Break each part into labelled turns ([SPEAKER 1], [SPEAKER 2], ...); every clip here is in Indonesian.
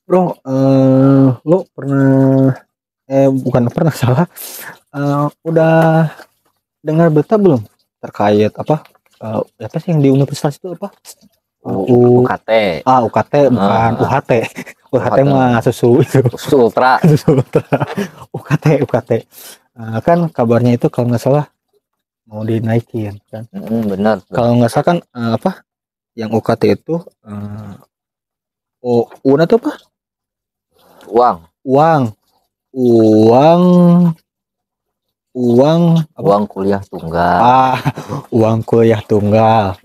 [SPEAKER 1] Bro, lo pernah bukan pernah salah, udah dengar berita belum terkait apa sih yang di universitas itu apa? U
[SPEAKER 2] UKT,
[SPEAKER 1] UKT bukan UHT. UHT
[SPEAKER 2] UKT,
[SPEAKER 1] mah susu itu.
[SPEAKER 2] Susu Ultra.
[SPEAKER 1] Susu Ultra. UKT. Kan kabarnya itu kalau nggak salah mau dinaikin kan.
[SPEAKER 2] Benar tuh.
[SPEAKER 1] Kalau nggak salah kan yang UKT itu UNA itu apa?
[SPEAKER 2] Uang,
[SPEAKER 1] Uang. Uang uang apa?
[SPEAKER 2] uang kuliah tunggal.
[SPEAKER 1] Ah, uang kuliah tunggal.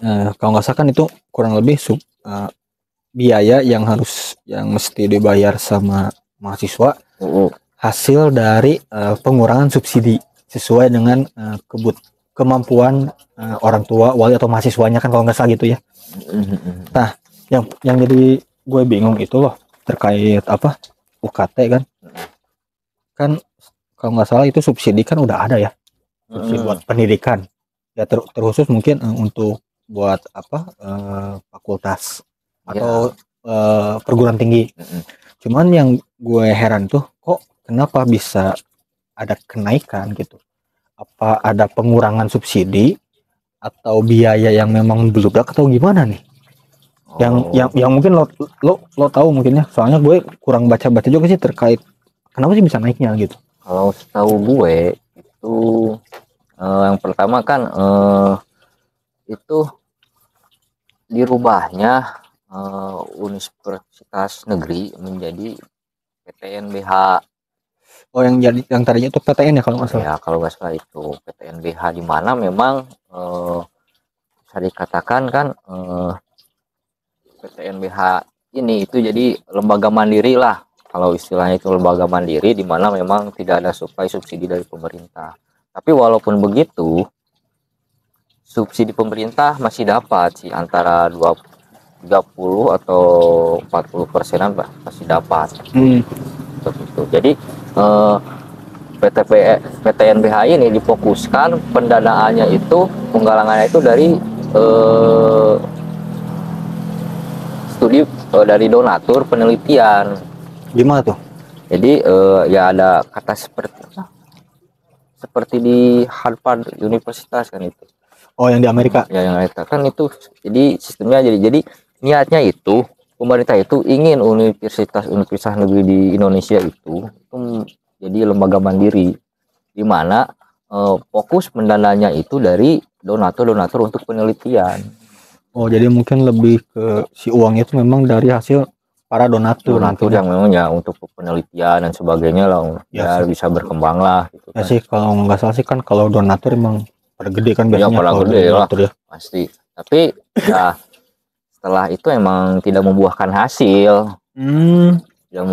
[SPEAKER 2] Mm,
[SPEAKER 1] Kalau nggak salah kan itu kurang lebih biaya yang mesti dibayar sama mahasiswa hasil dari pengurangan subsidi sesuai dengan kemampuan orang tua wali atau mahasiswanya kan kalau nggak salah gitu ya. Nah, yang jadi gue bingung itu loh terkait apa UKT kan kalau nggak salah itu subsidi kan udah ada ya, subsidi buat pendidikan ya terkhusus mungkin untuk buat apa fakultas atau perguruan tinggi. Cuman yang gue heran tuh kok kenapa bisa ada kenaikan gitu, apa ada pengurangan subsidi atau biaya yang memang bludak atau gimana nih? Yang mungkin lo tahu mungkin ya, soalnya gue kurang baca juga sih terkait kenapa sih bisa naiknya gitu.
[SPEAKER 2] Kalau setahu gue itu yang pertama kan itu dirubahnya Universitas Negeri menjadi PTNBH.
[SPEAKER 1] Oh, yang tadinya itu PTN ya kalau nggak salah.
[SPEAKER 2] Ya kalau nggak salah itu PTNBH, di mana memang bisa dikatakan kan PTNBH ini itu jadi lembaga mandiri lah, kalau istilahnya itu lembaga mandiri, di mana memang tidak ada supply subsidi dari pemerintah. Tapi walaupun begitu, subsidi pemerintah masih dapat sih, antara 30 atau 40%-an masih dapat. Itu. Jadi PTNBH ini difokuskan pendanaannya itu, penggalangannya itu dari studi dari donatur penelitian.
[SPEAKER 1] Gimana tuh?
[SPEAKER 2] Jadi ya ada kata seperti di Harvard Universitas kan itu.
[SPEAKER 1] Oh, yang di Amerika.
[SPEAKER 2] Ya yang itu kan itu. Jadi sistemnya jadi niatnya itu pemerintah itu ingin universitas negeri di Indonesia itu jadi lembaga mandiri, di mana fokus pendananya itu dari donatur untuk penelitian.
[SPEAKER 1] Oh, jadi mungkin lebih ke si uangnya itu memang dari hasil para donatur
[SPEAKER 2] ya. Yang memang ya untuk penelitian dan sebagainya lah, ya bisa berkembang lah gitu
[SPEAKER 1] ya
[SPEAKER 2] kan.
[SPEAKER 1] sih, kalau nggak salah sih kan kalau donatur emang pada gede kan
[SPEAKER 2] Ya
[SPEAKER 1] biasanya
[SPEAKER 2] pada
[SPEAKER 1] kalau
[SPEAKER 2] gede lah
[SPEAKER 1] donatur ya.
[SPEAKER 2] pasti, tapi ya setelah itu emang tidak membuahkan hasil. Tidak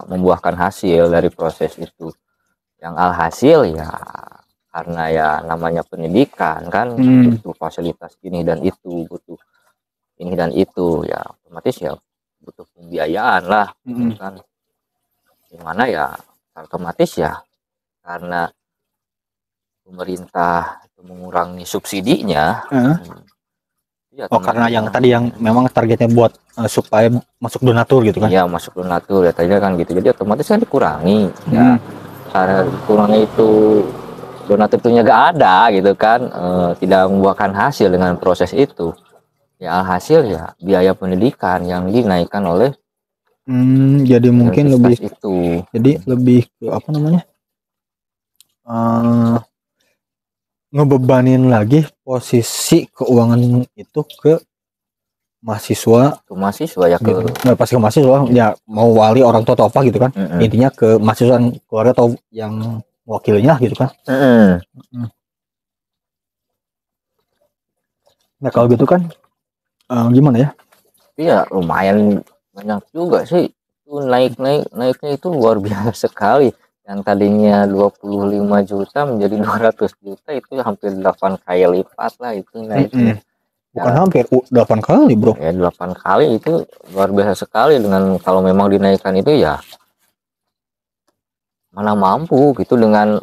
[SPEAKER 2] membuahkan hasil dari proses itu. Yang alhasil ya karena ya namanya pendidikan kan, butuh fasilitas ini dan itu, butuh ini dan itu, ya otomatis ya butuh pembiayaan lah kan, dimana ya otomatis ya karena pemerintah itu mengurangi subsidinya.
[SPEAKER 1] Ya, karena yang tadi yang memang targetnya buat supaya masuk donatur gitu kan.
[SPEAKER 2] Iya, masuk donatur ya tadinya kan gitu, jadi otomatis kan dikurangi. Ya karena kurangnya itu donatur itunya gak ada gitu kan, tidak membuahkan hasil dengan proses itu, ya hasil ya biaya pendidikan yang dinaikkan oleh
[SPEAKER 1] jadi mungkin lebih
[SPEAKER 2] itu.
[SPEAKER 1] Jadi lebih ke apa namanya, ngebebanin lagi posisi keuangan itu ke mahasiswa
[SPEAKER 2] Ya ke
[SPEAKER 1] gitu. Nggak pasti ke mahasiswa ya, mau wali orang tua atau apa gitu kan. Intinya ke mahasiswa keluarga atau yang wakilnya gitu kan. Nah kalau gitu kan gimana ya?
[SPEAKER 2] Iya, lumayan banyak juga sih. Itu naiknya itu luar biasa sekali. Yang tadinya 25 juta menjadi 200 juta, itu hampir 8 kali lipat lah itu naiknya.
[SPEAKER 1] Bukan ya, hampir 8 kali bro.
[SPEAKER 2] Ya 8 kali, itu luar biasa sekali. Dengan kalau memang dinaikkan itu ya mana mampu gitu, dengan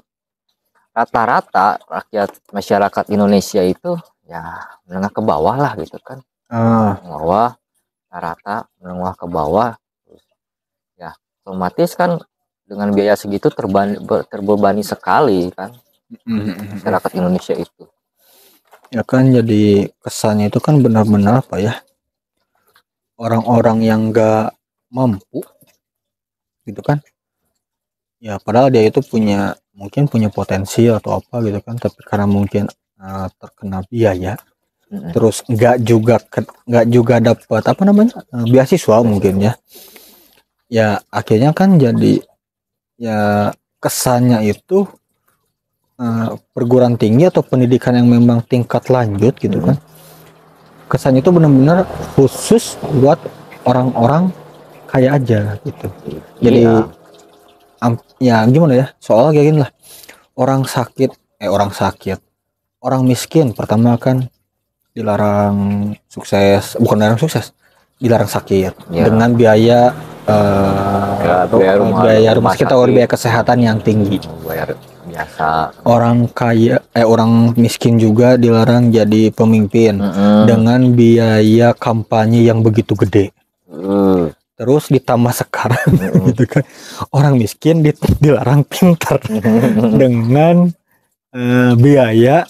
[SPEAKER 2] rata-rata rakyat masyarakat Indonesia itu ya menengah ke bawah lah gitu kan. Bawah. rata-rata menengah ke bawah, ya otomatis kan dengan biaya segitu terbebani sekali kan masyarakat Indonesia itu.
[SPEAKER 1] Ya kan, jadi kesannya itu kan benar-benar apa ya, orang-orang yang nggak mampu gitu kan, ya padahal dia itu mungkin punya potensi atau apa gitu kan, tapi karena mungkin terkena biaya, terus nggak juga dapat apa namanya, beasiswa mungkin ya akhirnya kan jadi ya kesannya itu perguruan tinggi atau pendidikan yang memang tingkat lanjut gitu kan, kesannya itu benar-benar khusus buat orang-orang kaya aja gitu. Jadi ya gimana ya, soalnya kayak gini lah, orang miskin pertama kan dilarang sukses, bukan dilarang sukses, dilarang sakit dengan biaya biaya rumah sakit atau biaya kesehatan yang tinggi.
[SPEAKER 2] Bayar biasa.
[SPEAKER 1] Orang kaya orang miskin juga dilarang jadi pemimpin dengan biaya kampanye yang begitu gede. Terus ditambah sekarang gitu kan, orang miskin dilarang pintar dengan biaya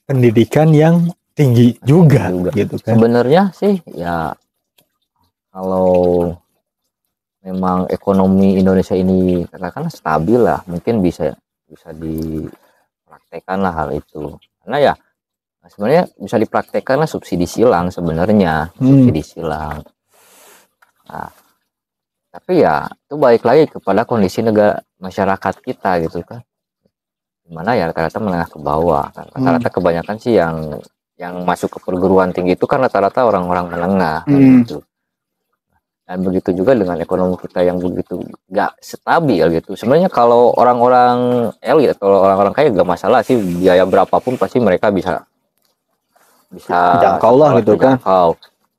[SPEAKER 1] pendidikan yang tinggi juga gitu kan.
[SPEAKER 2] Sebenarnya sih ya, kalau memang ekonomi Indonesia ini katakan stabil lah, mungkin bisa dipraktekkan lah hal itu. Karena ya sebenarnya bisa dipraktekkan lah subsidi silang sebenarnya, subsidi silang. Nah, tapi ya itu balik lagi kepada kondisi negara masyarakat kita gitu kan, dimana ya rata-rata menengah ke bawah kan. Rata-rata kebanyakan sih yang masuk ke perguruan tinggi itu kan rata-rata orang-orang menengah gitu. Dan begitu juga dengan ekonomi kita yang begitu gak stabil gitu. Sebenarnya kalau orang-orang elit atau orang-orang kaya gak masalah sih, biaya berapapun pasti mereka bisa
[SPEAKER 1] jangkau lah gitu kan.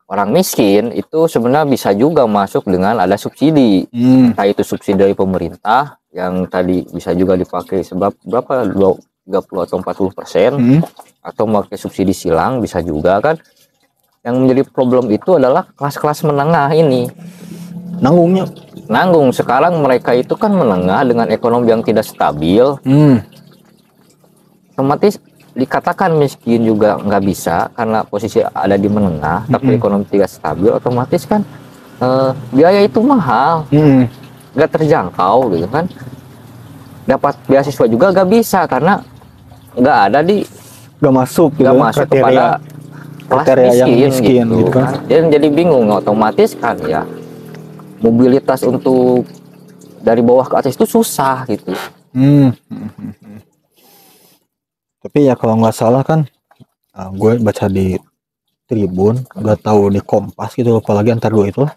[SPEAKER 2] Orang miskin itu sebenarnya bisa juga masuk dengan ada subsidi, entah itu subsidi dari pemerintah yang tadi bisa juga dipakai sebab berapa 30 atau 40%, atau pakai subsidi silang bisa juga kan. Yang menjadi problem itu adalah kelas-kelas menengah ini nanggung. Sekarang mereka itu kan menengah dengan ekonomi yang tidak stabil, otomatis dikatakan miskin juga nggak bisa karena posisi ada di menengah, tapi ekonomi tidak stabil, otomatis kan biaya itu mahal, nggak terjangkau gitu kan. Dapat beasiswa juga nggak bisa karena nggak ada
[SPEAKER 1] nggak masuk
[SPEAKER 2] kepada kelas miskin gitu kan. Jadi bingung, otomatis kan ya mobilitas untuk dari bawah ke atas itu susah gitu.
[SPEAKER 1] Tapi ya kalau nggak salah kan, gue baca di Tribun, nggak tahu di Kompas gitu, apalagi antar dua itu lah,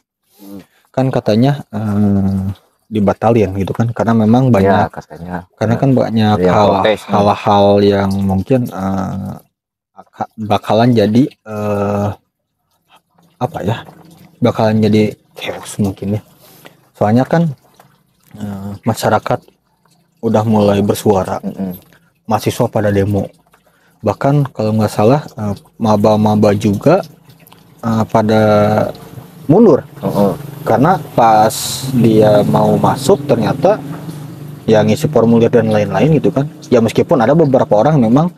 [SPEAKER 1] kan katanya dibatalin gitu kan, karena memang banyak karena kan banyak hal-hal yang mungkin bakalan jadi bakalan jadi chaos mungkin ya. Soalnya kan masyarakat udah mulai bersuara, mahasiswa pada demo, bahkan kalau nggak salah maba-maba juga pada mundur karena pas dia mau masuk ternyata ya ngisi formulir dan lain-lain gitu kan. Ya meskipun ada beberapa orang memang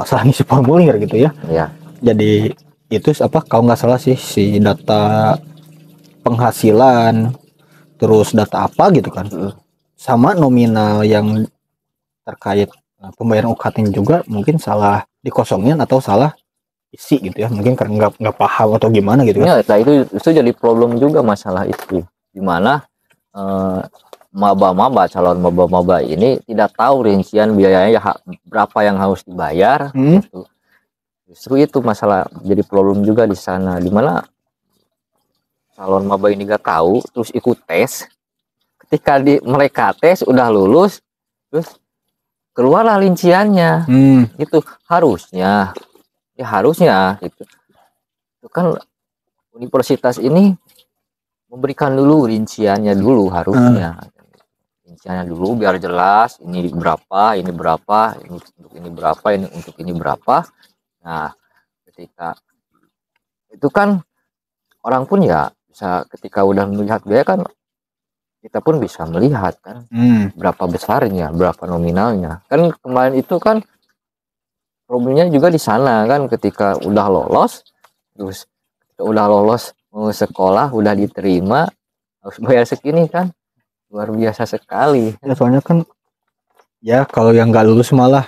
[SPEAKER 1] salah ngisi formulir gitu ya. Jadi itu kalau nggak salah sih si data penghasilan terus data apa gitu kan, sama nominal yang terkait pembayaran UKT juga mungkin salah dikosongin atau salah isi gitu ya, mungkin karena nggak paham atau gimana gitu kan.
[SPEAKER 2] Nah itu jadi problem juga masalah itu, dimana maba-maba, calon maba-maba ini tidak tahu rincian biayanya berapa yang harus dibayar. Justru itu masalah, jadi problem juga di sana, dimana calon maba ini gak tahu terus ikut tes. Ketika mereka tes udah lulus, terus keluarlah rinciannya. Gitu harusnya gitu. Itu kan universitas ini memberikan dulu rinciannya dulu, harusnya rinciannya dulu biar jelas ini berapa, ini berapa, ini untuk ini berapa, ini untuk ini berapa. Nah ketika itu kan orang pun ya bisa ketika udah melihat biaya kan kita pun bisa melihat kan berapa besarnya, berapa nominalnya. Kan kemarin itu kan problemnya juga di sana kan, ketika udah lolos, terus udah lolos mau sekolah, udah diterima, harus bayar segini kan, luar biasa sekali.
[SPEAKER 1] Ya soalnya kan ya kalau yang nggak lulus malah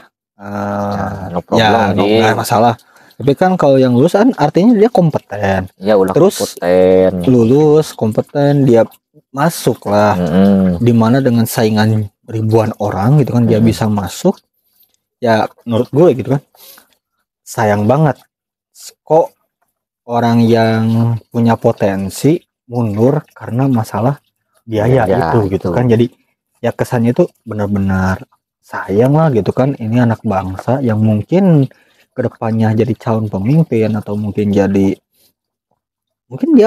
[SPEAKER 2] no problem,
[SPEAKER 1] nggak masalah. Tapi kan kalau yang lulus kan artinya dia kompeten.
[SPEAKER 2] Ya udah
[SPEAKER 1] terus
[SPEAKER 2] kompeten.
[SPEAKER 1] Lulus kompeten, dia masuk lah. Dimana dengan saingan ribuan orang gitu kan, dia bisa masuk. Ya menurut gue gitu kan, sayang banget kok orang yang punya potensi mundur karena masalah biaya gitu kan. Jadi ya kesannya itu benar-benar sayang lah gitu kan. Ini anak bangsa yang mungkin kedepannya jadi calon pemimpin, atau mungkin dia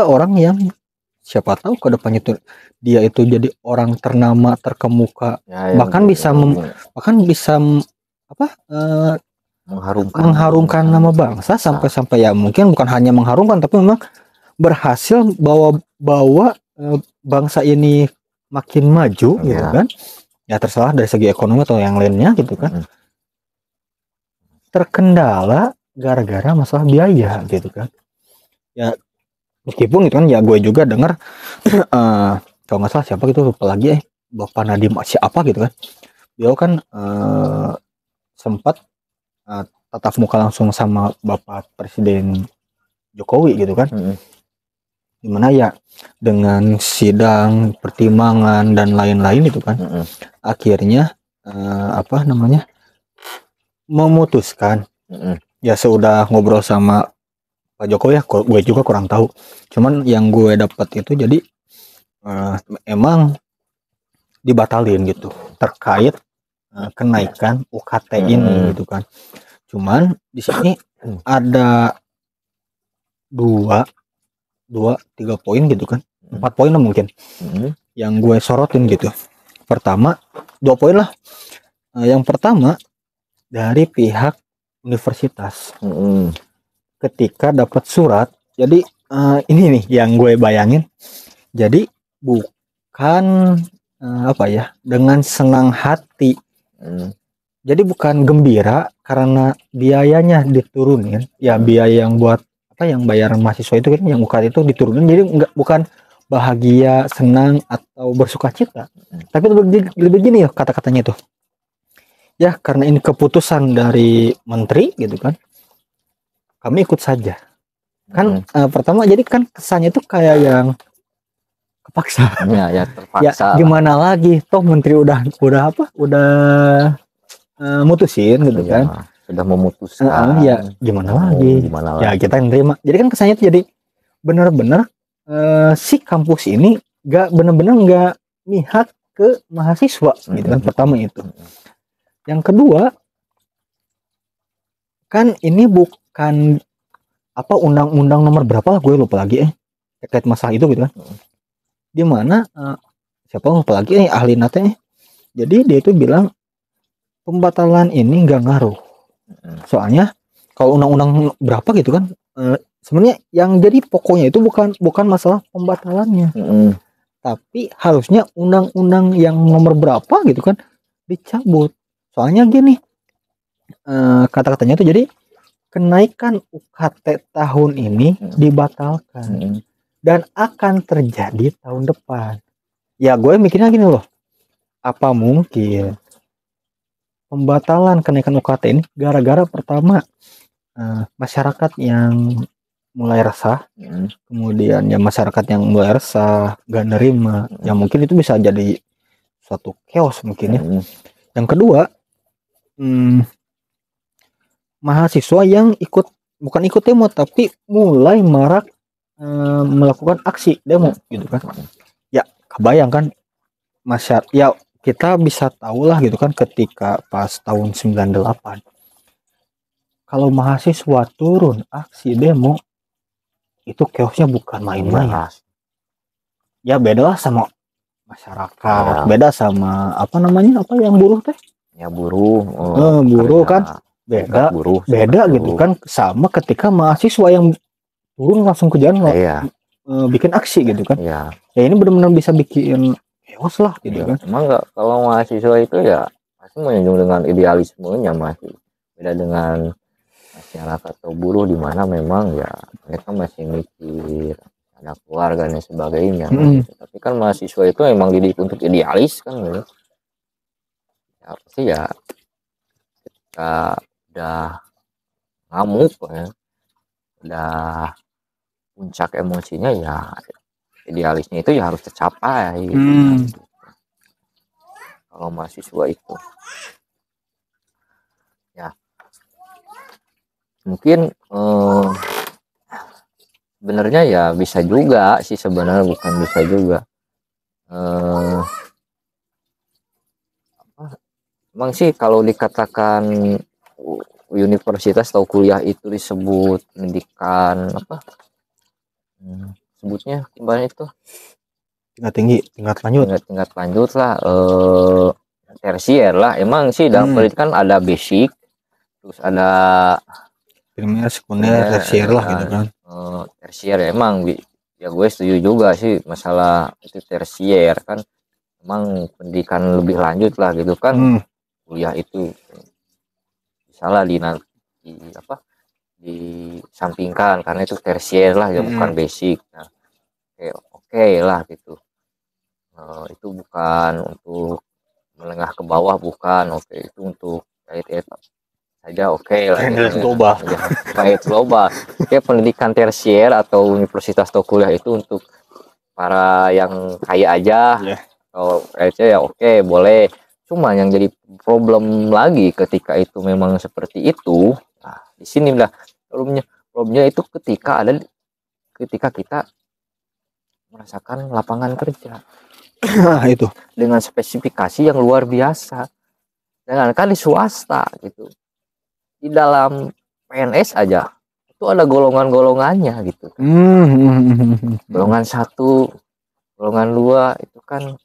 [SPEAKER 1] orang yang siapa tahu kedepannya itu dia itu jadi orang ternama, terkemuka, bahkan bisa mengharumkan nama bangsa sampai ya mungkin bukan hanya mengharumkan tapi memang berhasil bawa bangsa ini makin maju gitu kan. Ya terserah dari segi ekonomi atau yang lainnya gitu kan. Terkendala gara-gara masalah biaya gitu kan. Ya meskipun gitu kan, ya gue juga dengar kalau nggak salah siapa gitu, lupa lagi Bapak Nadiem siapa gitu kan, beliau kan sempat tatap muka langsung sama Bapak Presiden Jokowi gitu kan. Dimana ya dengan sidang, pertimbangan dan lain-lain itu kan, akhirnya memutuskan. Ya sudah ngobrol sama Pak Jokowi ya, gue juga kurang tahu. Cuman yang gue dapat itu jadi emang dibatalin gitu terkait kenaikan UKT ini gitu kan. Cuman di sini ada 3 poin gitu kan, 4 poin lah mungkin yang gue sorotin gitu. Pertama, 2 poin lah. Yang pertama dari pihak universitas, ketika dapat surat. Jadi ini nih yang gue bayangin, jadi bukan dengan senang hati. Jadi bukan gembira karena biayanya diturunin, ya biaya yang buat yang bayaran mahasiswa itu kan, yang UKT itu diturunin. Jadi bukan bahagia, senang atau bersuka cita, tapi lebih gini ya kata-katanya itu. Ya karena ini keputusan dari menteri gitu kan, kami ikut saja. Kan pertama jadi kan kesannya itu kayak yang kepaksa.
[SPEAKER 2] Ya terpaksa.
[SPEAKER 1] Ya gimana lagi, toh menteri udah mutusin gitu kan.
[SPEAKER 2] Sudah memutuskan.
[SPEAKER 1] Ya gimana lagi. Ya kita nerima. Jadi kan kesannya itu jadi benar-benar si kampus ini benar-benar mihak ke mahasiswa gitu kan. Pertama itu. Yang kedua, kan ini bukan undang-undang nomor berapa lah, gue lupa lagi terkait masalah itu gitu kan. Dimana siapa lupa lagi ahli nate. Jadi dia itu bilang pembatalan ini nggak ngaruh. Soalnya kalau undang-undang berapa gitu kan, sebenarnya yang jadi pokoknya itu bukan masalah pembatalannya, tapi harusnya undang-undang yang nomor berapa gitu kan dicabut. Soalnya gini, kata-katanya itu jadi kenaikan UKT tahun ini dibatalkan dan akan terjadi tahun depan. Ya gue mikirnya gini loh, apa mungkin pembatalan kenaikan UKT ini gara-gara pertama masyarakat yang mulai resah, kemudian ya masyarakat yang mulai resah gak nerima, ya mungkin itu bisa jadi suatu chaos mungkin ya. Yang kedua, mahasiswa yang bukan ikut demo tapi mulai marak melakukan aksi demo gitu kan. Ya kebayang kan, ya kita bisa tahu lah gitu kan, ketika pas tahun 98 kalau mahasiswa turun aksi demo itu chaosnya bukan main-main. Ya beda lah sama masyarakat, beda sama yang buruh teh. Ya buruh kan beda gitu kan, sama ketika mahasiswa yang turun langsung ke jalan bikin aksi gitu kan.
[SPEAKER 2] Ya,
[SPEAKER 1] Ya ini benar-benar bisa bikin chaos lah gitu kan.
[SPEAKER 2] Emang nggak, kalau mahasiswa itu ya masih menunjung dengan idealismenya, masih beda dengan masyarakat atau buruh di mana memang ya mereka masih mikir ada keluarga dan sebagainya. Gitu. Tapi kan mahasiswa itu emang dididik untuk idealis kan gitu. Ya pasti ya ketika udah ngamuk ya, udah puncak emosinya ya idealisnya itu ya harus tercapai gitu. Kalau mahasiswa itu ya mungkin sebenarnya ya bisa juga sih, sebenarnya bukan bisa juga emang sih kalau dikatakan universitas atau kuliah itu disebut pendidikan apa sebutnya kemarin itu
[SPEAKER 1] tingkat tinggi,
[SPEAKER 2] tingkat lanjut lah, tersier lah. Emang sih dalam pendidikan ada basic, terus ada
[SPEAKER 1] primer, sekunder, tersier lah gitu kan.
[SPEAKER 2] Tersier ya, emang ya gue setuju juga sih masalah itu tersier kan, emang pendidikan lebih lanjut lah gitu kan. Kuliah itu misalnya di apa disampingkan karena itu tersier lah ya, bukan basic. Nah, oke lah gitu. Itu bukan untuk menengah ke bawah, bukan. Oke, itu untuk kayak saja oke lah gitu,
[SPEAKER 1] global.
[SPEAKER 2] Ya, kayak global. Oke, pendidikan tersier atau universitas atau kuliah itu untuk para yang kaya aja. Atau ya oke, boleh. Cuma yang jadi problem lagi ketika itu memang seperti itu. Nah, di sini lah problemnya itu ketika kita merasakan lapangan kerja.
[SPEAKER 1] Itu
[SPEAKER 2] dengan spesifikasi yang luar biasa. Jangan kan di swasta gitu, di dalam PNS aja itu ada golongan-golongannya gitu. Golongan 1, golongan 2 itu kan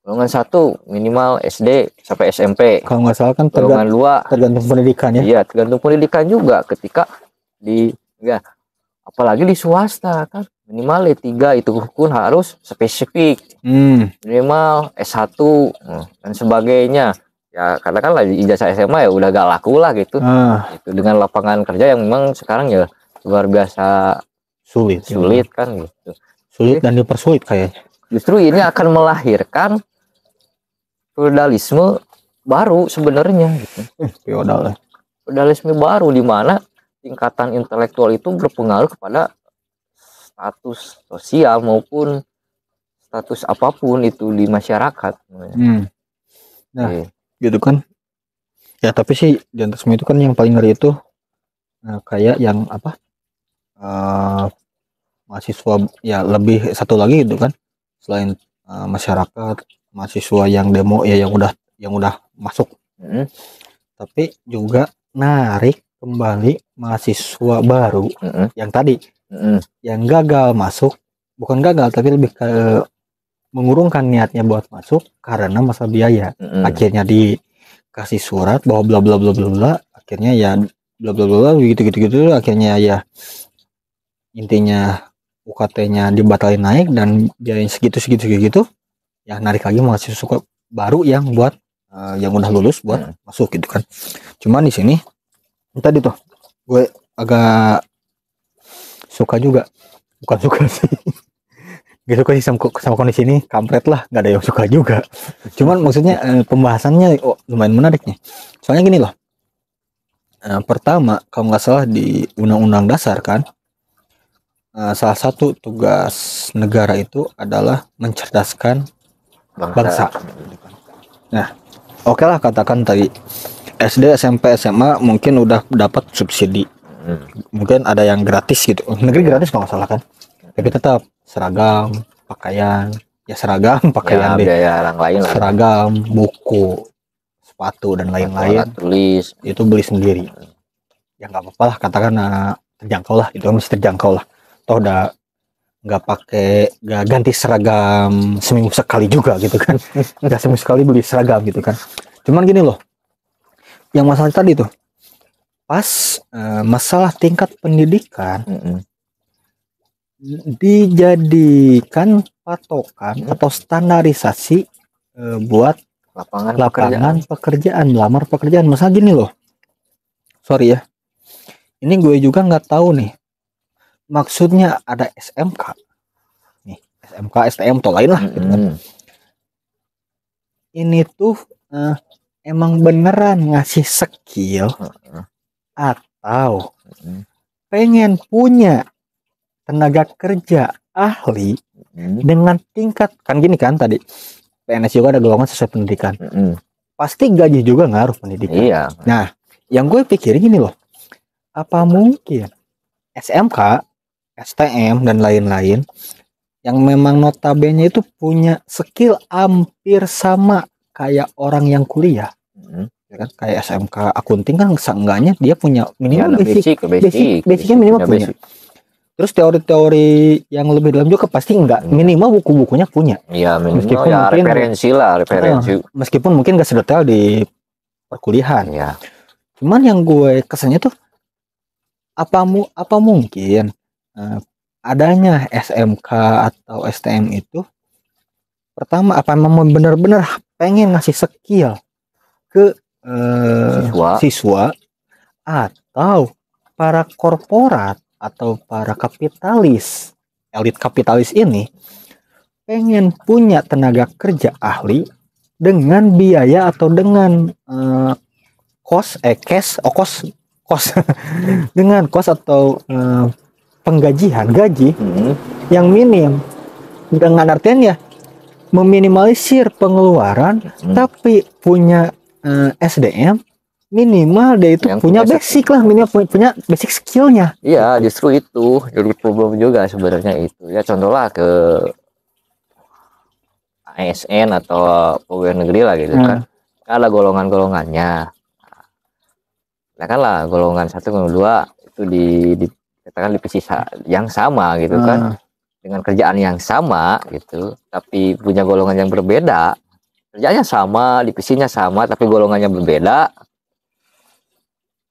[SPEAKER 2] golongan 1 minimal SD sampai SMP.
[SPEAKER 1] Kalau nggak salah kan
[SPEAKER 2] golongan 2
[SPEAKER 1] tergantung pendidikan ya.
[SPEAKER 2] Iya, tergantung pendidikan juga. Ketika apalagi di swasta kan minimal D3 itu pun harus spesifik, minimal S1 dan sebagainya ya, katakanlah ijazah SMA ya udah gak laku lah gitu. Itu dengan lapangan kerja yang memang sekarang ya luar biasa sulit kan gitu,
[SPEAKER 1] sulit dan dipersulit kayaknya.
[SPEAKER 2] Justru ini akan melahirkan feudalisme baru sebenarnya gitu. Feudalisme baru di mana tingkatan intelektual itu berpengaruh kepada status sosial maupun status apapun itu di masyarakat.
[SPEAKER 1] Nah, gitu kan. Ya tapi sih di antara semua itu kan yang paling ngeri itu kayak yang apa? Mahasiswa ya, lebih satu lagi gitu kan. Selain masyarakat, mahasiswa yang demo ya yang udah masuk. Tapi juga narik kembali mahasiswa baru yang tadi yang gagal masuk, bukan gagal tapi lebih ke mengurungkan niatnya buat masuk karena masalah biaya. Akhirnya dikasih surat bahwa bla bla bla bla bla, akhirnya ya bla bla bla gitu akhirnya ya intinya UKT-nya dibatalin naik dan biaya segitu ya, narik lagi mahasiswa baru yang buat yang udah lulus buat masuk gitu kan. Cuman di sini tadi tuh gue agak suka juga, bukan suka sih gak suka sih sama kondisi ini, kampret lah, nggak ada yang suka juga. Cuman maksudnya pembahasannya lumayan menarik nih, soalnya gini loh. Pertama kalau nggak salah di Undang-Undang Dasar kan, salah satu tugas negara itu adalah mencerdaskan bangsa. Nah oke lah, katakan tadi SD, SMP, SMA mungkin udah dapat subsidi, mungkin ada yang gratis gitu, negeri gratis kalau nggak salah kan, tapi tetap seragam, pakaian ya, seragam, pakaian
[SPEAKER 2] ya, biaya orang lain lah,
[SPEAKER 1] seragam, buku, sepatu dan lain-lain
[SPEAKER 2] tulis
[SPEAKER 1] itu beli sendiri. Ya nggak apa-apa lah, katakan terjangkau lah, itu masih terjangkau lah, toh udah nggak ganti seragam seminggu sekali juga gitu kan. Nggak seminggu sekali beli seragam gitu kan. Cuman gini loh, yang masalah tadi tuh pas masalah tingkat pendidikan dijadikan patokan atau standarisasi buat lapangan pekerjaan, melamar pekerjaan. Masa gini loh, sorry ya, ini gue juga nggak tahu nih maksudnya ada SMK nih, SMK STM atau lain lah gitu kan. Ini tuh emang beneran ngasih skill atau pengen punya tenaga kerja ahli dengan tingkat, kan gini kan tadi PNS juga ada golongan sesuai pendidikan, pasti gaji juga ngaruh pendidikan.
[SPEAKER 2] Iya.
[SPEAKER 1] Nah, yang gue pikirin gini loh, apa mungkin SMK, STM dan lain-lain yang memang notabene itu punya skill hampir sama kayak orang yang kuliah, ya kan? Kayak SMK akunting kan seenggaknya dia punya minimal basicnya minimal punya. Terus teori-teori yang lebih dalam juga pasti enggak, minimal buku-bukunya punya.
[SPEAKER 2] Iya, meskipun ya referensi.
[SPEAKER 1] Meskipun mungkin enggak sedetail di perkuliahan.
[SPEAKER 2] Ya.
[SPEAKER 1] Cuman yang gue kesannya tuh apa mungkin adanya SMK atau STM itu pertama apa memang benar-benar pengen ngasih skill ke siswa atau para korporat atau para kapitalis, elit kapitalis ini pengen punya tenaga kerja ahli dengan biaya atau dengan kos dengan kos atau gaji yang minim, dengan artian ya meminimalisir pengeluaran tapi punya SDM minimal dia itu yang punya basic lah, minimal punya basic skillnya.
[SPEAKER 2] Iya, justru itu jadi problem juga sebenarnya itu. Ya contohlah ke ASN atau pegawai negeri lah gitu kan. Ada golongan-golongannya. Nah kan lah golongan 1, golongan 2 itu dikatakan di posisi yang sama gitu kan. Dengan kerjaan yang sama gitu, tapi punya golongan yang berbeda. Kerjanya sama, divisinya sama, tapi golongannya berbeda.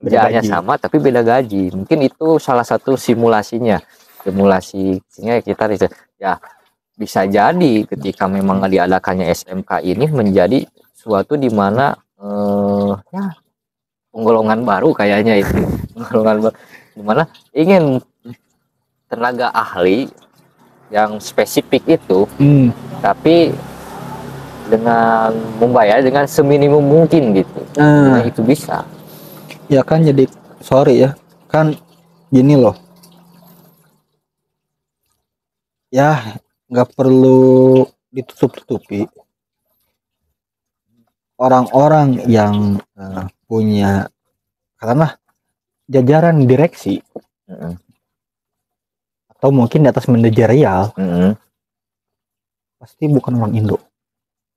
[SPEAKER 2] Kerjaannya sama tapi beda gaji. Mungkin itu salah satu simulasinya kita ya bisa jadi ketika memang diadakannya SMK ini menjadi suatu di mana ya penggolongan baru kayaknya itu penggolongan baru di mana ingin tenaga ahli yang spesifik itu tapi dengan membayar dengan seminimum mungkin gitu. Nah, itu bisa.
[SPEAKER 1] Ya kan, jadi sorry ya kan gini loh ya, nggak perlu ditutup-tutupi orang-orang yang punya karena jajaran direksi atau mungkin di atas manajerial pasti bukan orang Indo.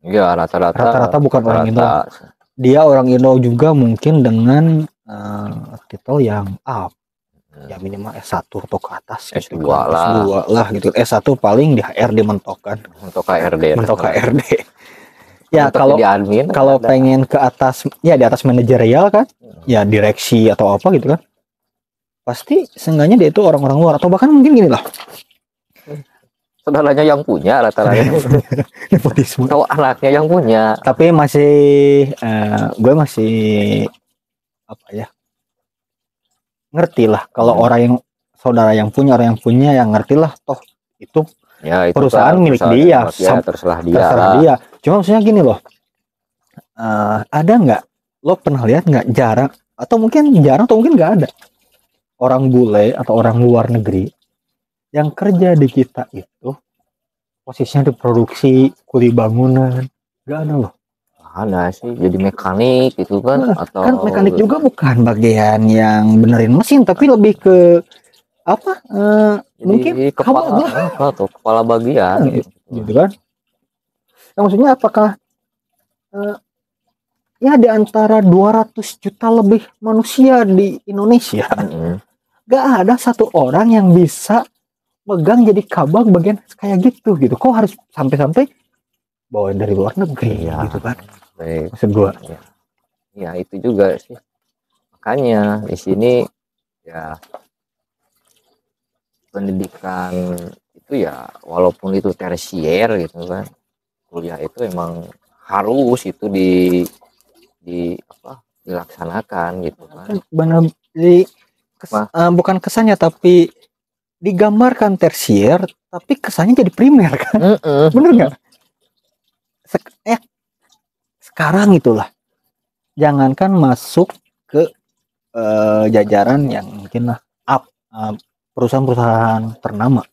[SPEAKER 2] Iya, rata-rata
[SPEAKER 1] bukan orang Indo. Dia orang Indo juga mungkin dengan titel yang up, ya minimal S1 atau ke atas
[SPEAKER 2] gitu, S2 lah
[SPEAKER 1] gitu. S1 paling di HRD mentok HRD. Ya kalau pengen ke atas, ya di atas manajerial kan, ya direksi atau apa gitu kan, pasti seenggaknya dia itu orang-orang luar atau bahkan mungkin gini lah,
[SPEAKER 2] saudaranya yang punya rata-rata
[SPEAKER 1] nepotisme
[SPEAKER 2] atau anaknya yang punya.
[SPEAKER 1] Tapi gue masih apa ya, ngerti lah kalau orang yang punya yang ngerti lah, toh itu ya, itu perusahaan milik dia,
[SPEAKER 2] terserah dia.
[SPEAKER 1] Cuma maksudnya gini loh, ada nggak, lo pernah lihat nggak jarang atau mungkin nggak ada orang bule atau orang luar negeri yang kerja di kita itu posisinya di produksi, kuli bangunan, nggak ada loh.
[SPEAKER 2] Ada sih, jadi mekanik gitu kan, atau
[SPEAKER 1] kan mekanik juga bukan bagian yang benerin mesin, tapi lebih ke apa? Mungkin
[SPEAKER 2] kepala bagian
[SPEAKER 1] gitu kan. Yang maksudnya apakah ya di antara 200 juta lebih manusia di Indonesia gak ada satu orang yang bisa megang jadi kabag bagian kayak gitu. Kok harus sampai bawa dari luar negeri ya, gitu kan. Maksud gua
[SPEAKER 2] ya itu juga sih, makanya di sini ya pendidikan itu ya walaupun itu tersier gitu kan, kuliah itu emang harus itu dilaksanakan gitu kan.
[SPEAKER 1] Benar bukan kesannya tapi digambarkan tersier tapi kesannya jadi primer kan. Bener nggak? Sekarang itulah jangankan masuk ke jajaran yang mungkin lah perusahaan-perusahaan ternama,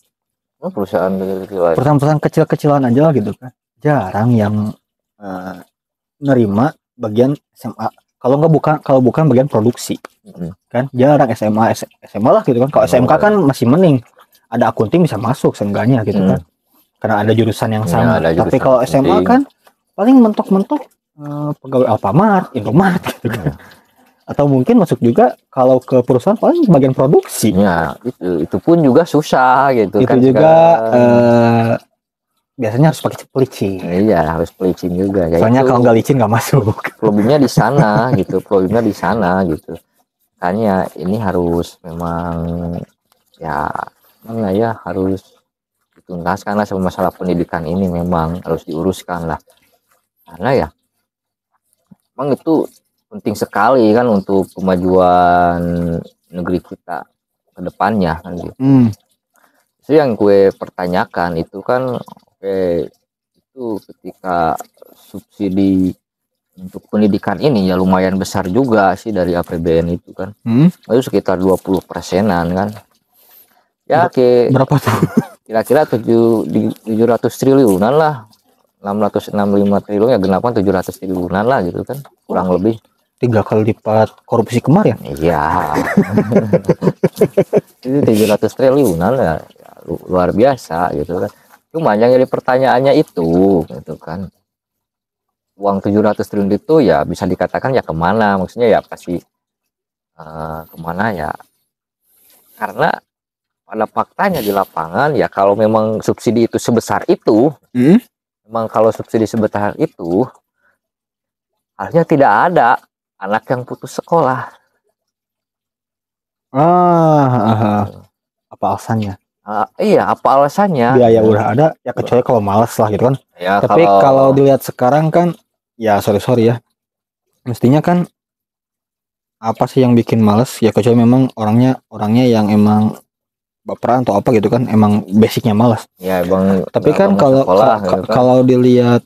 [SPEAKER 1] perusahaan-perusahaan kecil-kecilan aja lah gitu kan, jarang yang nerima bagian SMA kalau bukan bagian produksi. Kan jarang SMA lah gitu kan. Kalau SMK kan masih mending, ada akunting bisa masuk seenggaknya gitu kan, karena ada jurusan yang sama. Tapi kalau SMA kan paling mentok-mentok pegawai Alfamart, Indomart gitu kan. Atau mungkin masuk juga kalau ke perusahaan paling bagian produksi.
[SPEAKER 2] Ya, itu pun juga susah gitu
[SPEAKER 1] itu
[SPEAKER 2] kan.
[SPEAKER 1] Itu juga biasanya harus pakai pelicin.
[SPEAKER 2] Iya, harus pelicin juga.
[SPEAKER 1] Soalnya kalau nggak licin nggak masuk.
[SPEAKER 2] Problemnya di sana gitu, problemnya di sana gitu. Makanya ini harus memang ya mana ya, harus dituntaskan lah sama masalah pendidikan ini, memang harus diuruskan lah. Karena ya memang itu penting sekali kan untuk kemajuan negeri kita ke depannya kan gitu. Itu yang gue pertanyakan itu kan, itu ketika subsidi untuk pendidikan ini ya lumayan besar juga sih dari APBN itu kan. Itu sekitar 20%-an kan. Ya
[SPEAKER 1] berapa tuh?
[SPEAKER 2] Kira-kira 700 triliunan lah. 665 triliun ya, genapan 700 triliunan lah gitu kan, kurang lebih
[SPEAKER 1] 3 kali lipat korupsi kemarin.
[SPEAKER 2] Iya. Itu 700 triliunan ya, luar biasa gitu kan. Cuma yang jadi pertanyaannya itu gitu kan, uang 700 triliun itu ya bisa dikatakan ya kemana, maksudnya ya pasti kemana ya, karena pada faktanya di lapangan ya kalau memang subsidi itu sebesar itu, memang kalau subsidi sebesar itu harusnya tidak ada anak yang putus sekolah.
[SPEAKER 1] Apa alasannya?
[SPEAKER 2] Iya, apa alasannya?
[SPEAKER 1] Biaya udah ada ya, kecuali kalau malas lah gitu kan. Ya, tapi kalau dilihat sekarang kan ya sorry ya, mestinya kan apa sih yang bikin malas ya, kecuali memang orangnya yang emang baperan atau apa gitu kan, emang basicnya malas
[SPEAKER 2] ya bang.
[SPEAKER 1] Tapi kan kalau dilihat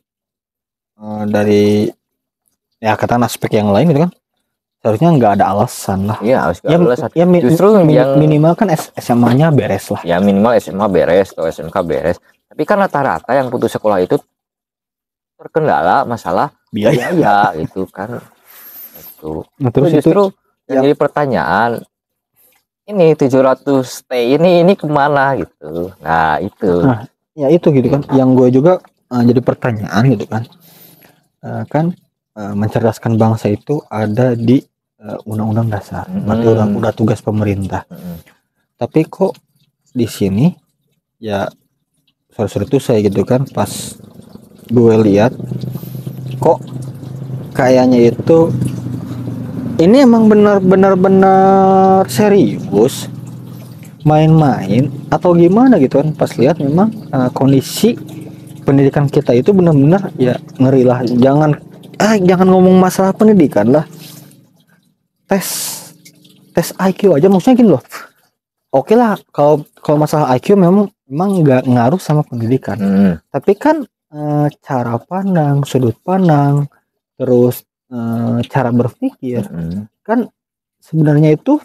[SPEAKER 1] dari ya kata aspek yang lain gitu kan, seharusnya nggak ada alasan lah.
[SPEAKER 2] Iya, harus
[SPEAKER 1] ya,
[SPEAKER 2] alasan.
[SPEAKER 1] Ya,
[SPEAKER 2] justru yang
[SPEAKER 1] minimal kan SMA-nya beres lah.
[SPEAKER 2] Ya minimal SMA beres atau SMK beres. Tapi kan rata-rata yang putus sekolah itu terkendala masalah biaya gitu kan. Itu. Nah, terus justru yang jadi pertanyaan, ini 700 T ini kemana gitu. Nah itu.
[SPEAKER 1] Nah, ya itu gitu kan. Yang gue juga jadi pertanyaan gitu kan. Mencerdaskan bangsa itu ada di Undang-Undang Dasar. Berarti udah tugas pemerintah. Tapi kok di sini ya sorry itu saya gitu kan, pas gue lihat kok kayaknya itu ini emang benar serius main-main atau gimana gitu kan. Pas lihat memang kondisi pendidikan kita itu benar-benar ya ngeri lah. Jangan ngomong masalah pendidikan lah, tes IQ aja maksudnya gini loh. Oke lah, kalau masalah IQ memang nggak ngaruh sama pendidikan. Tapi kan cara pandang, sudut pandang, terus cara berpikir kan sebenarnya itu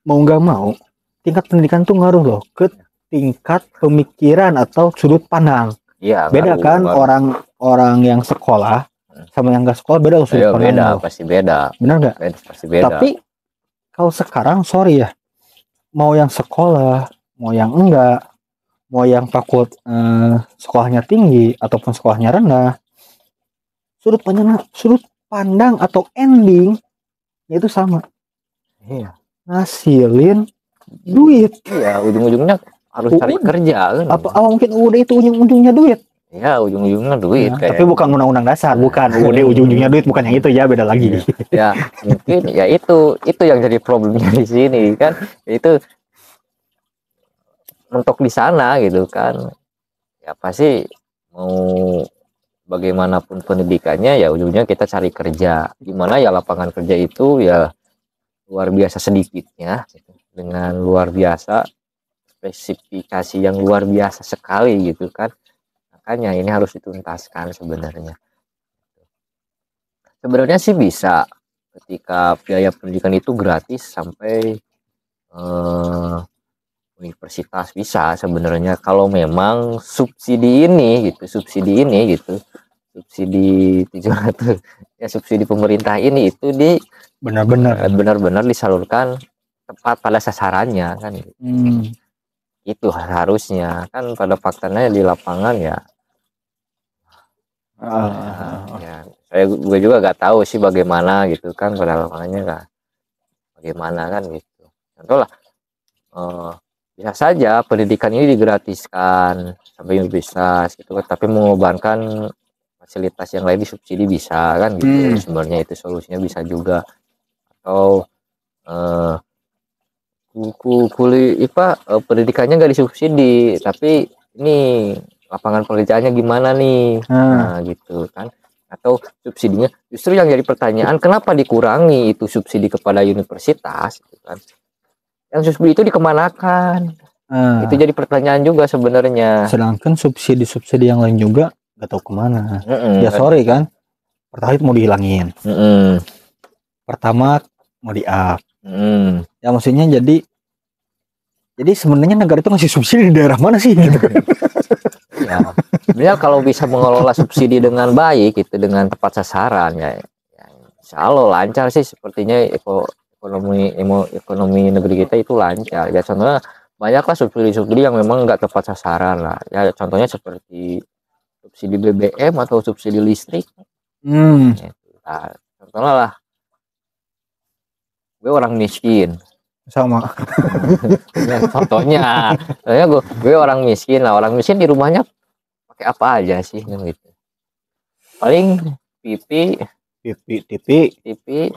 [SPEAKER 1] mau nggak mau tingkat pendidikan tuh ngaruh loh ke tingkat pemikiran atau sudut pandang.
[SPEAKER 2] Ya,
[SPEAKER 1] beda kan orang yang sekolah sama yang nggak sekolah, beda sudut pandang.
[SPEAKER 2] Pasti beda.
[SPEAKER 1] Benar nggak?
[SPEAKER 2] Pasti beda.
[SPEAKER 1] Tapi kalau sekarang sorry ya, mau yang sekolah, mau yang enggak, mau yang sekolahnya tinggi ataupun sekolahnya rendah, sudut pandang atau ending itu sama.
[SPEAKER 2] Iya.
[SPEAKER 1] Ngasilin duit.
[SPEAKER 2] Iya, ujung-ujungnya harus cari kerja kan.
[SPEAKER 1] Apa mungkin udah itu ujung-ujungnya duit.
[SPEAKER 2] Ya, ujung-ujungnya duit.
[SPEAKER 1] Ya, tapi bukan undang-undang dasar, bukan. Udah ujung-ujungnya duit, bukan yang itu ya, beda lagi.
[SPEAKER 2] Ya, mungkin ya itu yang jadi problemnya di sini kan. Itu mentok di sana gitu kan. Ya pasti mau bagaimanapun pendidikannya ya ujungnya kita cari kerja. Gimana ya lapangan kerja itu ya luar biasa sedikitnya gitu. Dengan luar biasa spesifikasi yang luar biasa sekali gitu kan. Makanya ini harus dituntaskan sebenarnya. Sebenarnya sih bisa ketika biaya pendidikan itu gratis sampai universitas bisa sebenarnya kalau memang subsidi ini gitu subsidi 700 ya subsidi pemerintah ini itu benar-benar disalurkan tepat pada sasarannya kan gitu. Itu harusnya kan pada faktanya di lapangan ya gue juga gak tahu sih bagaimana gitu kan pada lapangannya kan bagaimana kan gitu. Contoh lah bisa saja pendidikan ini digratiskan sampai universitas gitu kan, tapi mengorbankan fasilitas yang lain disubsidi bisa kan gitu. Sebenarnya itu solusinya bisa juga. Atau pendidikannya nggak disubsidi tapi ini lapangan pekerjaannya gimana nih nah gitu kan. Atau subsidinya justru yang jadi pertanyaan kenapa dikurangi itu subsidi kepada universitas gitu kan. Yang subsidi itu dikemanakan? Itu jadi pertanyaan juga sebenarnya.
[SPEAKER 1] Sedangkan subsidi yang lain juga gak tahu kemana. Ya sorry kan, Pertalite mau dihilangin, Pertamax mau di-up. Ya maksudnya jadi sebenarnya negara itu ngasih subsidi di daerah mana sih? Gitu.
[SPEAKER 2] Ya, sebenarnya kalau bisa mengelola subsidi dengan baik, itu dengan tepat sasaran ya insya Allah lancar sih sepertinya. Ekonomi negeri kita itu lancar ya. Contohnya banyaklah subsidi yang memang nggak tepat sasaran lah ya, contohnya seperti subsidi BBM atau subsidi listrik. Nah, contohnya lah gue orang miskin
[SPEAKER 1] sama
[SPEAKER 2] ya, contohnya gue orang miskin lah. Orang miskin di rumahnya pakai apa aja sih gitu, paling TV,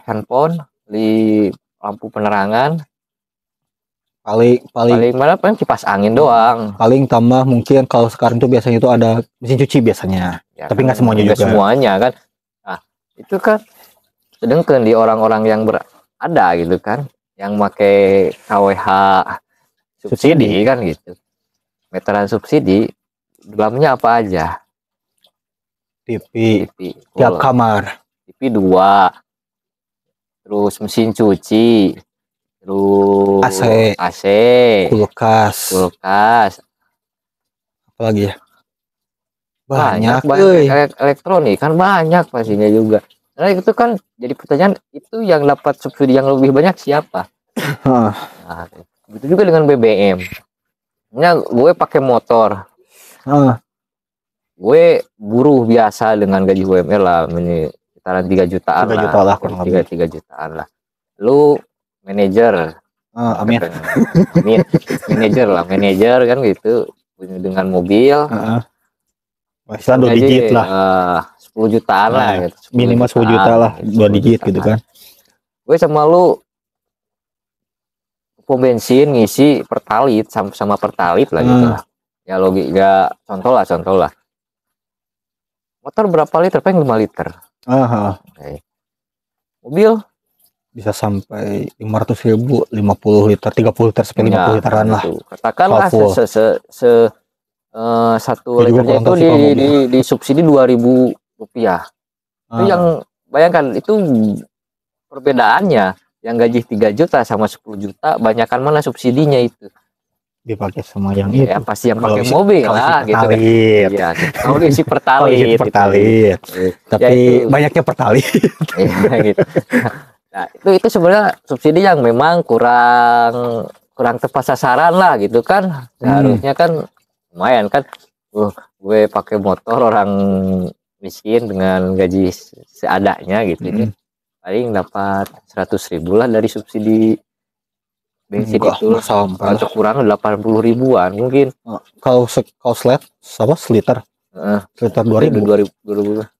[SPEAKER 2] handphone, beli lampu penerangan, paling mana paling kipas angin doang,
[SPEAKER 1] paling tambah mungkin kalau sekarang tuh biasanya itu ada mesin cuci biasanya ya, tapi nggak semuanya juga
[SPEAKER 2] semuanya kan. Nah itu kan sedangkan di orang-orang yang ada gitu kan yang pakai KWH subsidi kan gitu, meteran subsidi dalamnya apa aja?
[SPEAKER 1] TV tiap kamar,
[SPEAKER 2] TV 2, terus mesin cuci, terus AC,
[SPEAKER 1] kulkas, apalagi ya banyak
[SPEAKER 2] elektronik kan banyak pastinya juga. Nah itu kan jadi pertanyaan, itu yang dapat subsidi yang lebih banyak siapa? Nah, begitu juga dengan BBM. Nya gue pakai motor, gue buruh biasa dengan gaji UMR lah, sekitaran 3 jutaan lah, 3 jutaan lah. Lu manajer,
[SPEAKER 1] amin,
[SPEAKER 2] manajer kan gitu, dengan mobil,
[SPEAKER 1] bisa 2 digit lah,
[SPEAKER 2] 10 jutaan lah, gitu.
[SPEAKER 1] Minimal 10 juta lah, 2 digit gitu kan.
[SPEAKER 2] Gue sama lu pom bensin ngisi Pertalite sama Pertalite lah gitu lah. Ya logika contoh lah. Motor berapa liter? Paling 5 liter. Okay. Mobil
[SPEAKER 1] bisa sampai 500.000, 50 liter, 30 liter sampai 50 literan lah.
[SPEAKER 2] Katakanlah satu liternya itu di subsidi 2.000 rupiah. Itu yang bayangkan itu perbedaannya, yang gaji 3 juta sama 10 juta, banyakan mana subsidinya itu?
[SPEAKER 1] Dipakai sama yang itu.
[SPEAKER 2] Ya pasti yang pakai mobil lah gitu kan. Iya, kalau isi Pertalite.
[SPEAKER 1] Tapi banyaknya Pertalite.
[SPEAKER 2] Iya gitu. Nah, itu sebenarnya subsidi yang memang kurang tepat sasaran lah gitu kan. Seharusnya kan lumayan kan. Gue pakai motor orang miskin dengan gaji seadanya gitu. Paling dapat 100.000 lah dari subsidi bensin itu. Untuk kurang 80 ribuan mungkin.
[SPEAKER 1] Kalau slot seliter 2.000.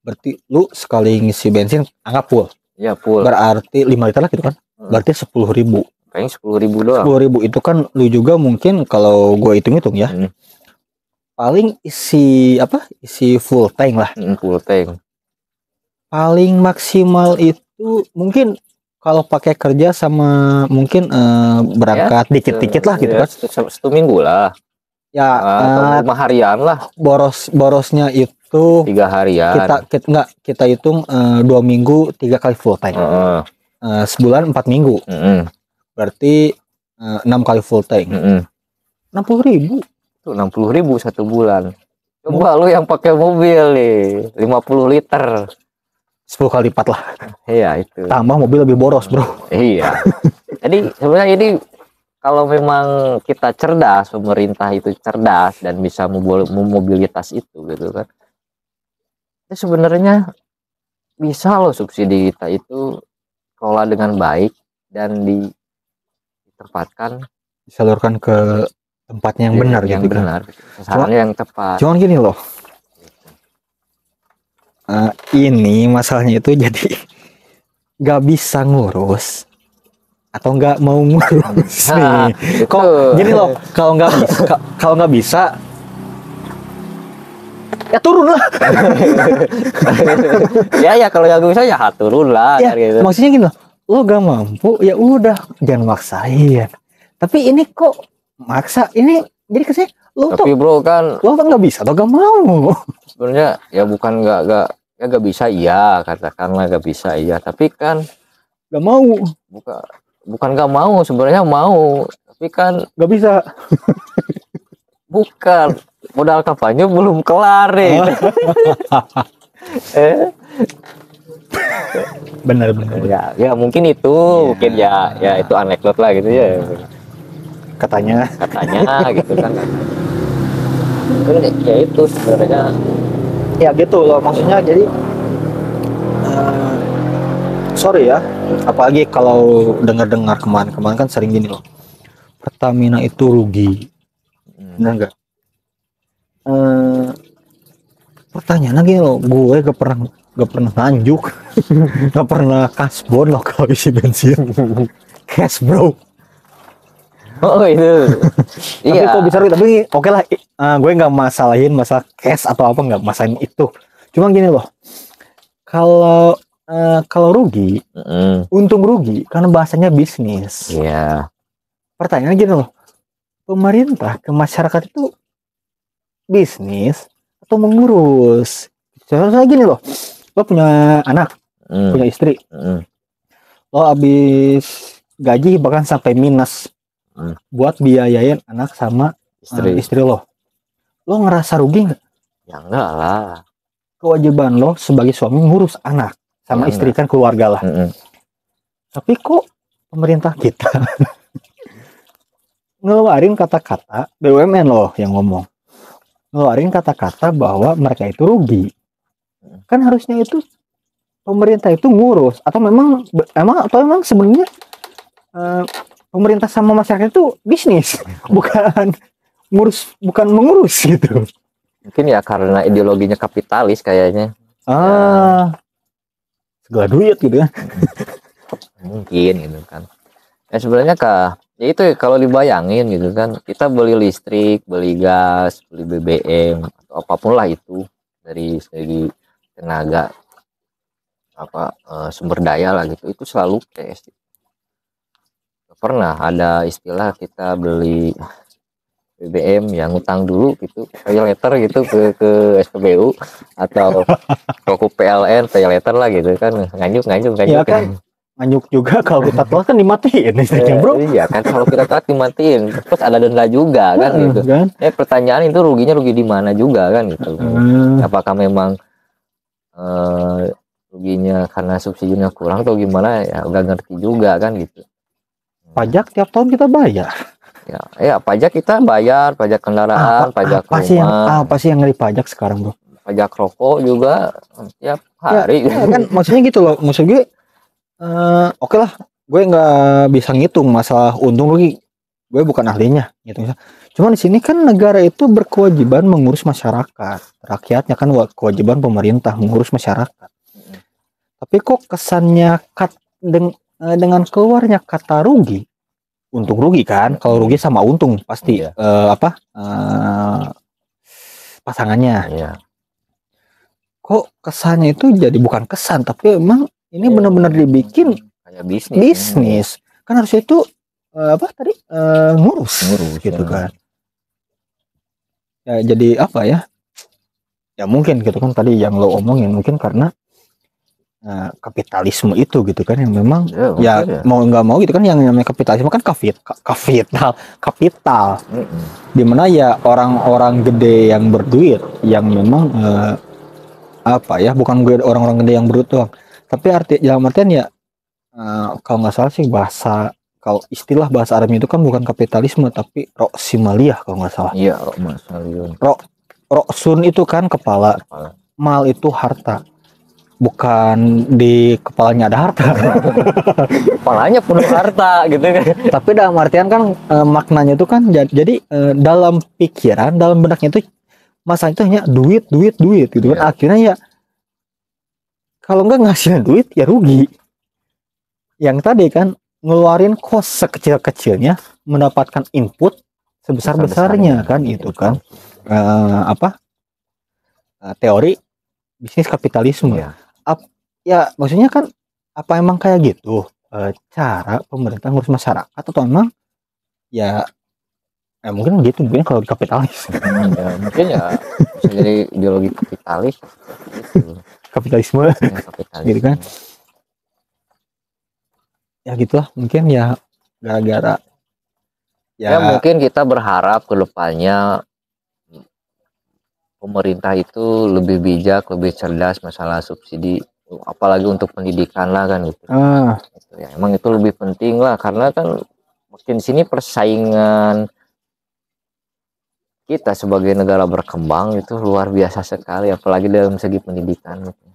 [SPEAKER 1] Berarti lu sekali ngisi bensin anggap full.
[SPEAKER 2] Ya full.
[SPEAKER 1] Berarti 5 liter lah gitu kan. Berarti 10.000.
[SPEAKER 2] paling 10.000 doang.
[SPEAKER 1] 10.000 itu kan lu juga mungkin kalau gue hitung-hitung ya, paling isi full tank lah.
[SPEAKER 2] Full tank.
[SPEAKER 1] Paling maksimal itu mungkin kalau pakai kerja sama mungkin berangkat
[SPEAKER 2] Ya,
[SPEAKER 1] dikit-dikit lah gitu
[SPEAKER 2] ya,
[SPEAKER 1] kan.
[SPEAKER 2] 1 minggu lah.
[SPEAKER 1] Ya,
[SPEAKER 2] atau 5 harian lah.
[SPEAKER 1] Borosnya itu
[SPEAKER 2] 3 harian.
[SPEAKER 1] Kita hitung 2 minggu 3 kali full tank. Sebulan 4 minggu. Berarti 6 kali full tank. 60.000.
[SPEAKER 2] Tuh 60.000 1 bulan. Coba lu yang pakai mobil nih 50 liter.
[SPEAKER 1] 10 kali lipat lah.
[SPEAKER 2] Iya itu.
[SPEAKER 1] Tambah mobil lebih boros, bro.
[SPEAKER 2] Iya. Jadi sebenarnya ini kalau memang kita cerdas, pemerintah itu cerdas dan bisa memobilitas itu gitu kan. Ya sebenarnya bisa loh subsidi kita itu kelola dengan baik dan ditempatkan,
[SPEAKER 1] disalurkan ke tempatnya yang benar
[SPEAKER 2] yang
[SPEAKER 1] gitu
[SPEAKER 2] benar, kan. Sasarannya yang tepat.
[SPEAKER 1] Cuman gini loh. Ini masalahnya itu jadi nggak bisa ngurus atau nggak mau ngurus nih. Kok gini loh, kalau nggak bisa ya turun lah.
[SPEAKER 2] ya kalau yang bisa ya turun lah.
[SPEAKER 1] Ya,
[SPEAKER 2] gitu.
[SPEAKER 1] Maksudnya gini loh, lo gak mampu ya udah jangan maksain. Tapi ini kok maksa, ini jadi kesannya lo
[SPEAKER 2] tapi bro kan
[SPEAKER 1] lo nggak bisa atau gak mau.
[SPEAKER 2] Sebenarnya ya bukan nggak bisa, iya katakanlah nggak bisa, iya, tapi kan
[SPEAKER 1] nggak mau.
[SPEAKER 2] Bukan nggak mau, sebenarnya mau, tapi kan
[SPEAKER 1] nggak bisa.
[SPEAKER 2] Bukan, modal kampanye belum kelar nih.
[SPEAKER 1] Benar.
[SPEAKER 2] Ya mungkin itu, mungkin ya itu anekdot lah gitu ya.
[SPEAKER 1] Katanya
[SPEAKER 2] gitu kan. Ya itu sebenarnya.
[SPEAKER 1] Ya gitu loh, maksudnya jadi sorry ya, apalagi kalau dengar kemarin kan sering gini loh, Pertamina itu rugi, benar nggak? Pertanyaannya gini loh, gue gak pernah nganjuk, gak pernah kasbon loh kalau isi bensin, cash bro.
[SPEAKER 2] Oh itu.
[SPEAKER 1] Tapi kok bisa rugi, tapi oke lah, gue nggak masalahin masalah cash atau apa, nggak masalahin itu. Cuma gini loh, kalau rugi, untung rugi karena bahasanya bisnis.
[SPEAKER 2] Iya.
[SPEAKER 1] Pertanyaannya gini loh, pemerintah ke masyarakat itu bisnis atau mengurus? Contohnya gini loh, lo punya anak, punya istri, lo habis gaji bahkan sampai minus buat biayain anak sama istri lo ngerasa rugi nggak?
[SPEAKER 2] Ya enggak lah.
[SPEAKER 1] Kewajiban lo sebagai suami ngurus anak sama
[SPEAKER 2] ya,
[SPEAKER 1] istri kan keluarga lah. Tapi kok pemerintah kita ngeluarin kata-kata, BUMN loh yang ngomong, ngeluarin kata-kata bahwa mereka itu rugi. Kan harusnya itu pemerintah itu ngurus, atau memang sebenarnya pemerintah sama masyarakat itu bisnis, bukan mengurus gitu.
[SPEAKER 2] Mungkin ya karena ideologinya kapitalis kayaknya.
[SPEAKER 1] Segala duit gitu kan.
[SPEAKER 2] Mungkin gitu kan. Ya sebenarnya ya itu kalau dibayangin gitu kan, kita beli listrik, beli gas, beli BBM atau apapun lah itu dari segi tenaga sumber daya lah gitu, itu selalu cash. Pernah ada istilah kita beli BBM yang ngutang dulu gitu, pay letter gitu ke SPBU atau ke PLN, pay letter lah gitu kan, nganjuk
[SPEAKER 1] ya kan. Nganjuk juga kalau kita telat kan dimatiin bro.
[SPEAKER 2] Iya kan, kalau kita telat dimatiin, terus ada denda juga kan gitu kan. Pertanyaan itu ruginya di mana juga kan gitu. Apakah memang ruginya karena subsidinya kurang atau gimana, ya udah ngerti juga kan gitu.
[SPEAKER 1] Pajak tiap tahun kita bayar.
[SPEAKER 2] Ya pajak kita bayar, pajak kendaraan, pajak rumah.
[SPEAKER 1] Apa sih yang ngeri pajak sekarang bro?
[SPEAKER 2] Pajak rokok juga tiap hari.
[SPEAKER 1] Ya kan maksudnya gitu loh, maksud gue oke lah, gue nggak bisa ngitung masalah untung rugi, gue bukan ahlinya gitu. Cuman di sini kan negara itu berkewajiban mengurus masyarakat, rakyatnya kan kewajiban pemerintah mengurus masyarakat. Tapi kok kesannya dengan keluarnya kata rugi, untung rugi kan. Kalau rugi sama untung pasti
[SPEAKER 2] Iya.
[SPEAKER 1] Pasangannya.
[SPEAKER 2] Iya.
[SPEAKER 1] Kok kesannya itu jadi bukan kesan, tapi emang ini benar-benar dibikin
[SPEAKER 2] kayak bisnis.
[SPEAKER 1] Kan harusnya itu ngurus gitu kan. Ya jadi apa ya? Ya mungkin gitu kan tadi yang lo omongin, mungkin karena kapitalisme itu gitu kan, yang memang mau nggak mau gitu kan, yang namanya kapitalisme kan kapital dimana ya orang-orang gede yang berduit, yang memang bukan orang-orang gede yang berduit doang, tapi dalam artian ya kalau nggak salah sih kalau istilah bahasa Arabnya itu kan bukan kapitalisme tapi roksimaliyah kalau nggak salah.
[SPEAKER 2] Iya, roksimaliyun.
[SPEAKER 1] Roksun itu kan kepala, mal itu harta. Bukan di kepalanya ada harta.
[SPEAKER 2] Kepalanya penuh harta gitu kan.
[SPEAKER 1] Tapi dalam artian kan maknanya itu kan jadi dalam pikiran, dalam benaknya itu masalah itu hanya duit gitu kan. Akhirnya ya kalau nggak ngasih duit ya rugi. Yang tadi kan ngeluarin kos sekecil-kecilnya, mendapatkan input sebesar-besarnya kan, itu kan teori bisnis kapitalisme. Ya maksudnya kan apa emang kayak gitu cara pemerintah ngurus masyarakat, atau emang ya mungkin gitu, mungkin kalau kapitalis
[SPEAKER 2] ya, mungkin ya bisa jadi ideologi kapitalis gitu.
[SPEAKER 1] Kapitalisme gitu kan ya, gitulah mungkin ya, gara-gara
[SPEAKER 2] ya mungkin kita berharap kedepannya pemerintah itu lebih bijak, lebih cerdas masalah subsidi, apalagi untuk pendidikan lah kan gitu. Gitu ya. Emang itu lebih penting lah, karena kan makin sini persaingan kita sebagai negara berkembang itu luar biasa sekali, apalagi dalam segi pendidikan gitu.